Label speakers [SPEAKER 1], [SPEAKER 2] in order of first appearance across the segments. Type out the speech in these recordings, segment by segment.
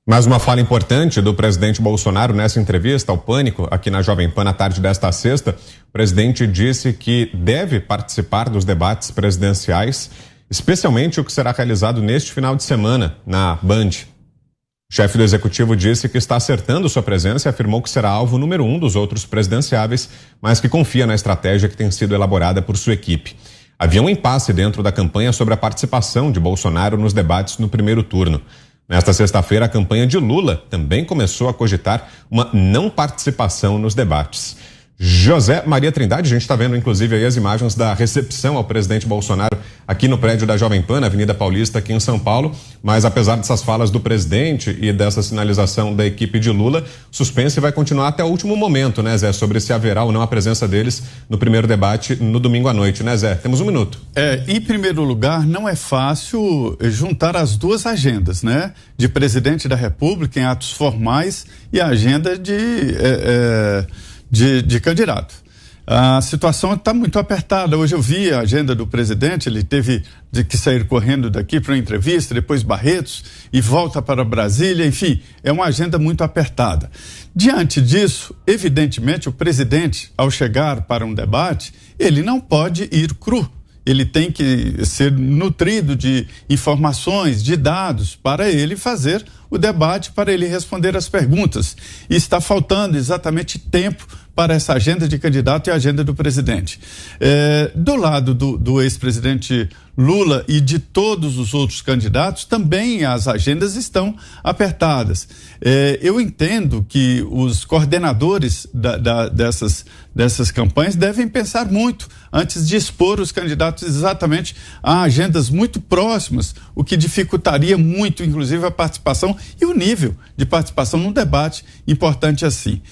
[SPEAKER 1] Mais uma fala importante do presidente Bolsonaro nessa entrevista ao Pânico, aqui na Jovem Pan, na tarde desta sexta. O presidente disse que deve participar dos debates presidenciais, especialmente o que será realizado neste final de semana, na Band. O chefe do executivo disse que está acertando sua presença e afirmou que será alvo número 1 dos outros presidenciáveis, mas que confia na estratégia que tem sido elaborada por sua equipe. Havia um impasse dentro da campanha sobre a participação de Bolsonaro nos debates no primeiro turno. Nesta sexta-feira, a campanha de Lula também começou a cogitar uma não participação nos debates. José Maria Trindade, a gente está vendo inclusive aí as imagens da recepção ao presidente Bolsonaro aqui no prédio da Jovem Pan, na Avenida Paulista, aqui em São Paulo. Mas apesar dessas falas do presidente e dessa sinalização da equipe de Lula, o suspense vai continuar até o último momento, né, Zé? Sobre se haverá ou não a presença deles no primeiro debate no domingo à noite, né, Zé? Temos um minuto.
[SPEAKER 2] Em primeiro lugar, não é fácil juntar as duas agendas, né? De presidente da República em atos formais e a agenda de candidato. A situação está muito apertada. Hoje eu vi a agenda do presidente, ele teve que sair correndo daqui para uma entrevista, depois Barretos e volta para Brasília, enfim, é uma agenda muito apertada. Diante disso, evidentemente, o presidente, ao chegar para um debate, ele não pode ir cru. Ele tem que ser nutrido de informações, de dados, para ele fazer o debate, para ele responder as perguntas. E está faltando exatamente tempo para essa agenda de candidato e a agenda do presidente. Do lado do ex-presidente Lula e de todos os outros candidatos, também as agendas estão apertadas. Eu entendo que os coordenadores dessas campanhas devem pensar muito antes de expor os candidatos exatamente a agendas muito próximas, o que dificultaria muito, inclusive, a participação e o nível de participação num debate importante assim.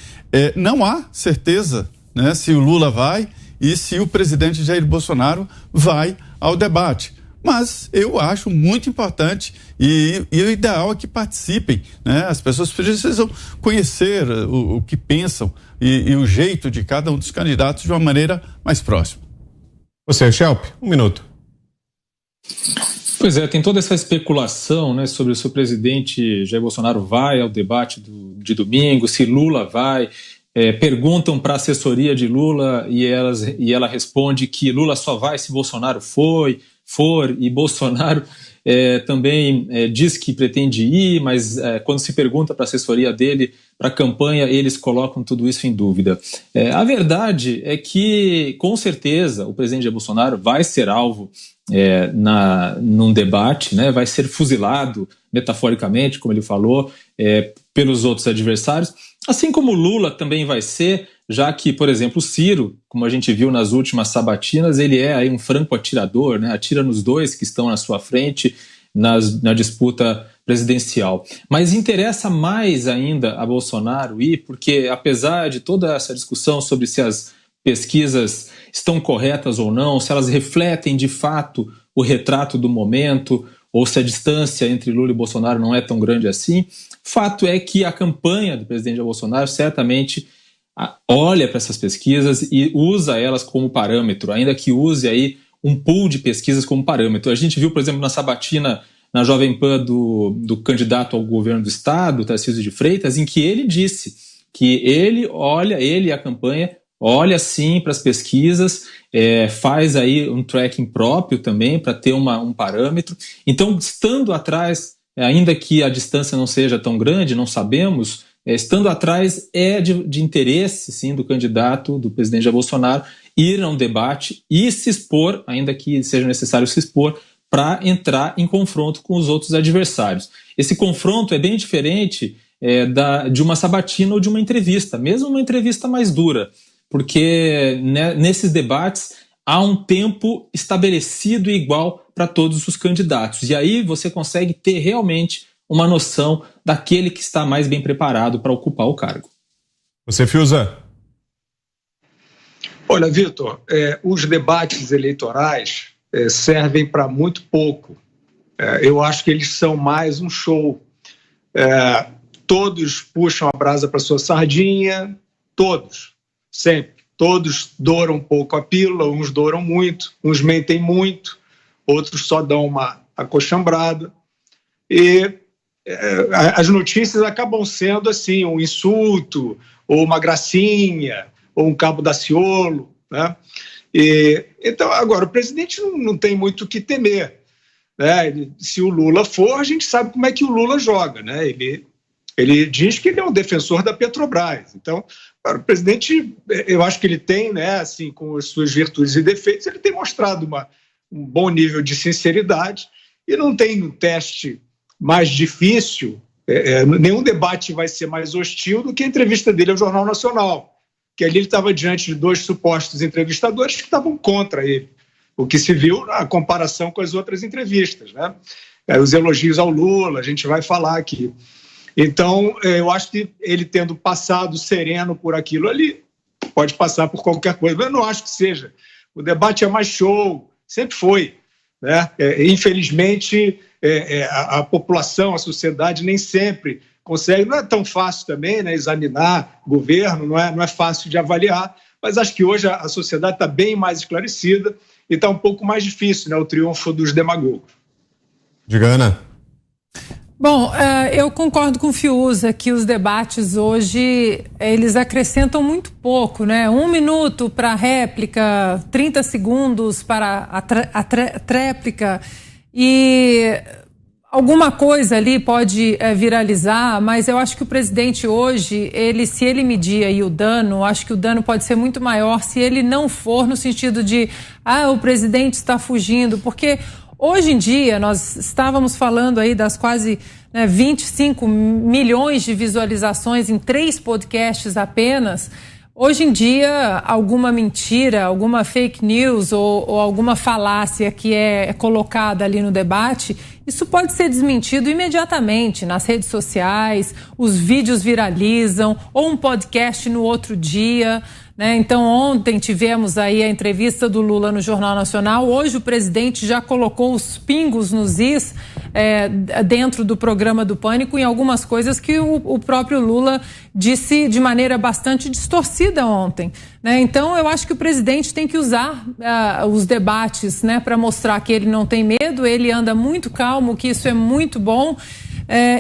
[SPEAKER 2] Não há certeza, né, se o Lula vai e se o presidente Jair Bolsonaro vai ao debate. Mas eu acho muito importante e o ideal é que participem, né? As pessoas precisam conhecer o que pensam e o jeito de cada um dos candidatos de uma maneira mais próxima.
[SPEAKER 1] Você, Schelp, um minuto.
[SPEAKER 3] Pois é, tem toda essa especulação, né, sobre se o presidente Jair Bolsonaro vai ao debate de domingo, se Lula vai. Perguntam para a assessoria de Lula e ela responde que Lula só vai se Bolsonaro for, e Bolsonaro também diz que pretende ir, mas quando se pergunta para a assessoria dele, para a campanha, eles colocam tudo isso em dúvida. A verdade é que, com certeza, o presidente Jair Bolsonaro vai ser alvo num debate, né, vai ser fuzilado, metaforicamente, como ele falou, pelos outros adversários, assim como Lula também vai ser, já que, por exemplo, o Ciro, como a gente viu nas últimas sabatinas, ele é aí um franco atirador, né, atira nos dois que estão na sua frente na disputa presidencial. Mas interessa mais ainda a Bolsonaro ir, porque apesar de toda essa discussão sobre se as pesquisas estão corretas ou não, se elas refletem de fato o retrato do momento, ou se a distância entre Lula e Bolsonaro não é tão grande assim, fato é que a campanha do presidente Jair Bolsonaro certamente olha para essas pesquisas e usa elas como parâmetro, ainda que use aí um pool de pesquisas como parâmetro. A gente viu, por exemplo, na sabatina na Jovem Pan do candidato ao governo do estado, Tarcísio de Freitas, em que ele disse que ele e a campanha olha sim para as pesquisas, faz aí um tracking próprio também para ter um parâmetro. Então, estando atrás, ainda que a distância não seja tão grande, não sabemos, estando atrás de interesse sim do candidato, do presidente Jair Bolsonaro, ir a um debate e se expor, ainda que seja necessário se expor, para entrar em confronto com os outros adversários. Esse confronto é bem diferente de uma sabatina ou de uma entrevista, mesmo uma entrevista mais dura, porque nesses debates há um tempo estabelecido e igual para todos os candidatos. E aí você consegue ter realmente uma noção daquele que está mais bem preparado para ocupar o cargo.
[SPEAKER 1] Você, Fiuza?
[SPEAKER 4] Olha, Vitor, os debates eleitorais servem para muito pouco. Eu acho que eles são mais um show. Todos puxam a brasa para sua sardinha, todos, sempre. Todos douram um pouco a pílula, uns douram muito, uns mentem muito, outros só dão uma acochambrada. E as notícias acabam sendo assim, um insulto, ou uma gracinha, ou um cabo Daciolo, né? Então, agora, o presidente não tem muito o que temer, né? Se o Lula for, a gente sabe como é que o Lula joga, né? Ele diz que ele é um defensor da Petrobras. Então, o presidente, eu acho que ele tem, né, assim, com as suas virtudes e defeitos, ele tem mostrado um bom nível de sinceridade e não tem um teste mais difícil, nenhum debate vai ser mais hostil do que a entrevista dele ao Jornal Nacional, que ali ele estava diante de 2 supostos entrevistadores que estavam contra ele, o que se viu na comparação com as outras entrevistas, né? Os elogios ao Lula, a gente vai falar aqui. Então, eu acho que ele tendo passado sereno por aquilo ali, pode passar por qualquer coisa, mas eu não acho que seja. O debate é mais show, sempre foi, né? Infelizmente, a população, a sociedade nem sempre consegue, não é tão fácil também, né, examinar governo, não é fácil de avaliar, mas acho que hoje a sociedade está bem mais esclarecida e está um pouco mais difícil, né, o triunfo dos demagogos.
[SPEAKER 1] Diga, Ana.
[SPEAKER 5] Bom, eu concordo com o Fiuza que os debates hoje, eles acrescentam muito pouco, né? 1 minuto para réplica, 30 segundos para a tréplica e alguma coisa ali pode viralizar, mas eu acho que o presidente hoje, se ele medir aí o dano, acho que o dano pode ser muito maior se ele não for no sentido de, o presidente está fugindo, porque hoje em dia, nós estávamos falando aí das quase 25 milhões de visualizações em 3 podcasts apenas. Hoje em dia, alguma mentira, alguma fake news ou alguma falácia que é colocada ali no debate, isso pode ser desmentido imediatamente nas redes sociais, os vídeos viralizam, ou um podcast no outro dia, né? Então, ontem tivemos aí a entrevista do Lula no Jornal Nacional. Hoje o presidente já colocou os pingos nos is dentro do programa do Pânico em algumas coisas que o próprio Lula disse de maneira bastante distorcida ontem, né? Então, eu acho que o presidente tem que usar os debates, né, para mostrar que ele não tem medo, ele anda muito calmo, que isso é muito bom.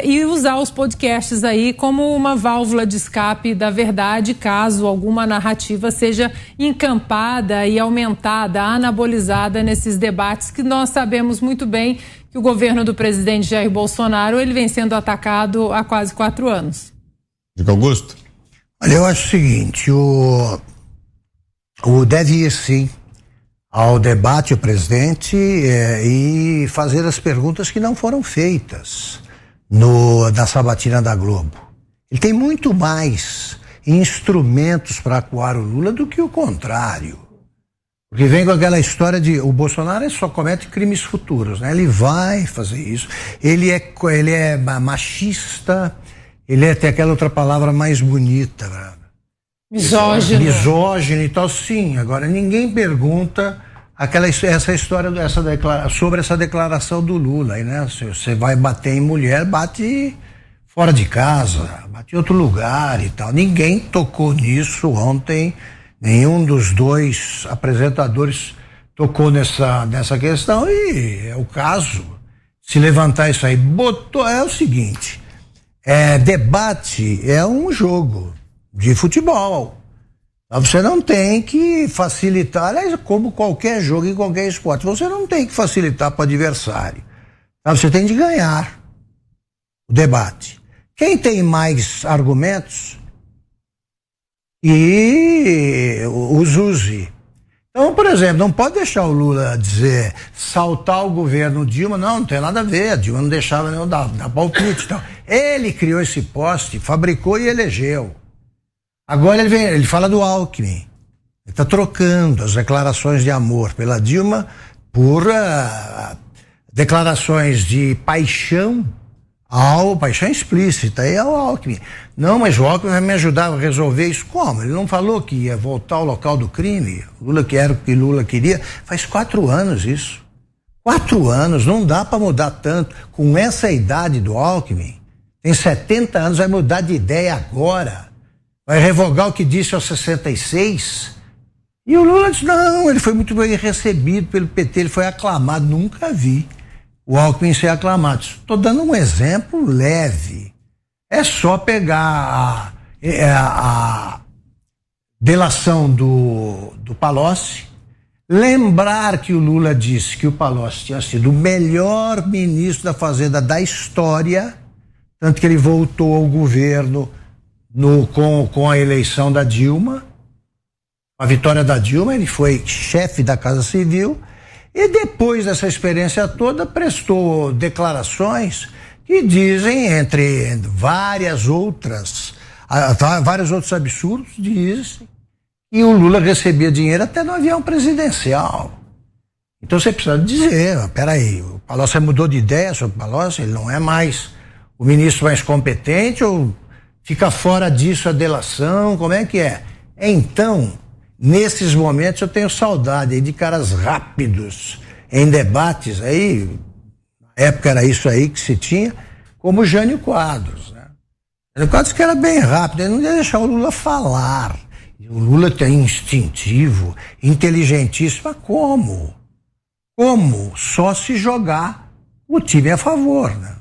[SPEAKER 5] E usar os podcasts aí como uma válvula de escape da verdade, caso alguma narrativa seja encampada e aumentada, anabolizada nesses debates que nós sabemos muito bem que o governo do presidente Jair Bolsonaro, ele vem sendo atacado há quase 4 anos.
[SPEAKER 1] Diga, Augusto.
[SPEAKER 6] Olha, eu acho o seguinte, o deve ir sim ao debate o presidente e fazer as perguntas que não foram feitas na sabatina da Globo. Ele tem muito mais instrumentos para acuar o Lula do que o contrário. Porque vem com aquela história de o Bolsonaro só comete crimes futuros, né? Ele vai fazer isso. Ele é machista, tem aquela outra palavra mais bonita. Misógino e tal, sim. Agora, ninguém pergunta sobre essa declaração do Lula, né? Se você vai bater em mulher, bate fora de casa, bate em outro lugar e tal. Ninguém tocou nisso ontem, nenhum dos 2 apresentadores tocou nessa questão e é o caso. Se levantar isso aí, é o seguinte, debate é um jogo de futebol. Você não tem que facilitar, aliás, como qualquer jogo em qualquer esporte, você não tem que facilitar para o adversário. Você tem de ganhar o debate. Quem tem mais argumentos e os use. Então, por exemplo, não pode deixar o Lula dizer, saltar o governo Dilma, não tem nada a ver, a Dilma não deixava nem dar palpite. Então, ele criou esse poste, fabricou e elegeu. Agora ele fala do Alckmin. Ele está trocando as declarações de amor pela Dilma por declarações de paixão explícita aí ao Alckmin. Não, mas o Alckmin vai me ajudar a resolver isso. Como? Ele não falou que ia voltar ao local do crime? Lula que era o que Lula queria. Faz 4 anos isso. 4 anos, não dá para mudar tanto. Com essa idade do Alckmin, tem 70 anos, vai mudar de ideia agora. Vai revogar o que disse aos 66? E o Lula disse, não, ele foi muito bem recebido pelo PT, ele foi aclamado, nunca vi o Alckmin ser aclamado. Estou dando um exemplo leve. É só pegar a delação do Palocci, lembrar que o Lula disse que o Palocci tinha sido o melhor ministro da Fazenda da história, tanto que ele voltou ao governo com a eleição da Dilma, a vitória da Dilma, ele foi chefe da Casa Civil, e depois dessa experiência toda prestou declarações que dizem, entre vários outros absurdos, dizem que o Lula recebia dinheiro até no avião presidencial. Então você precisa dizer, peraí, o Palocci mudou de ideia sobre o Palocci, ele não é mais o ministro mais competente, ou fica fora disso a delação, como é que é? Então, nesses momentos eu tenho saudade de caras rápidos em debates aí, na época era isso aí que se tinha, como o Jânio Quadros, né? O Jânio Quadros que era bem rápido, ele não ia deixar o Lula falar. O Lula é instintivo, inteligentíssimo, mas como? Como? Só se jogar o time a favor, né?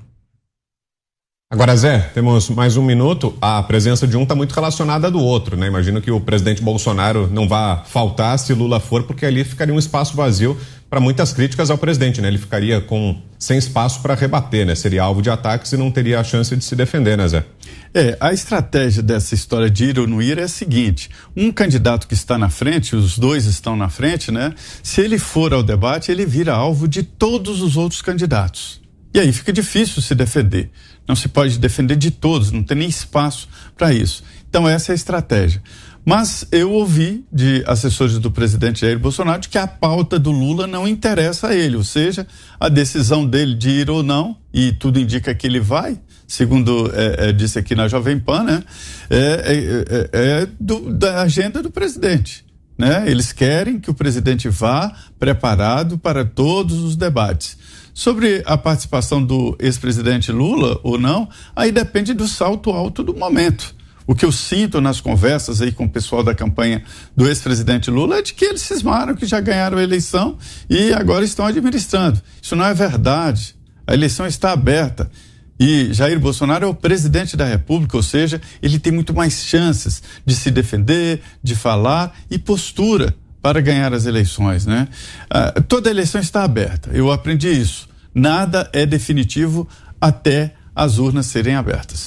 [SPEAKER 1] Agora, Zé, temos mais um minuto. A presença de um está muito relacionada à do outro, né? Imagino que o presidente Bolsonaro não vá faltar se Lula for, porque ali ficaria um espaço vazio para muitas críticas ao presidente, né? Ele ficaria sem espaço para rebater, né? Seria alvo de ataques e não teria a chance de se defender, né, Zé?
[SPEAKER 2] A estratégia dessa história de ir ou não ir é a seguinte: um candidato que está na frente, os dois estão na frente, né? Se ele for ao debate, ele vira alvo de todos os outros candidatos. E aí fica difícil se defender. Não se pode defender de todos, não tem nem espaço para isso. Então essa é a estratégia. Mas eu ouvi de assessores do presidente Jair Bolsonaro de que a pauta do Lula não interessa a ele, ou seja, a decisão dele de ir ou não, e tudo indica que ele vai, segundo disse aqui na Jovem Pan, né? Da agenda do presidente, né? Eles querem que o presidente vá preparado para todos os debates. Sobre a participação do ex-presidente Lula ou não, aí depende do salto alto do momento. O que eu sinto nas conversas aí com o pessoal da campanha do ex-presidente Lula é de que eles cismaram que já ganharam a eleição e agora estão administrando. Isso não é verdade. A eleição está aberta e Jair Bolsonaro é o presidente da República, ou seja, ele tem muito mais chances de se defender, de falar e postura para ganhar as eleições, né? Toda eleição está aberta, eu aprendi isso. Nada é definitivo até as urnas serem abertas.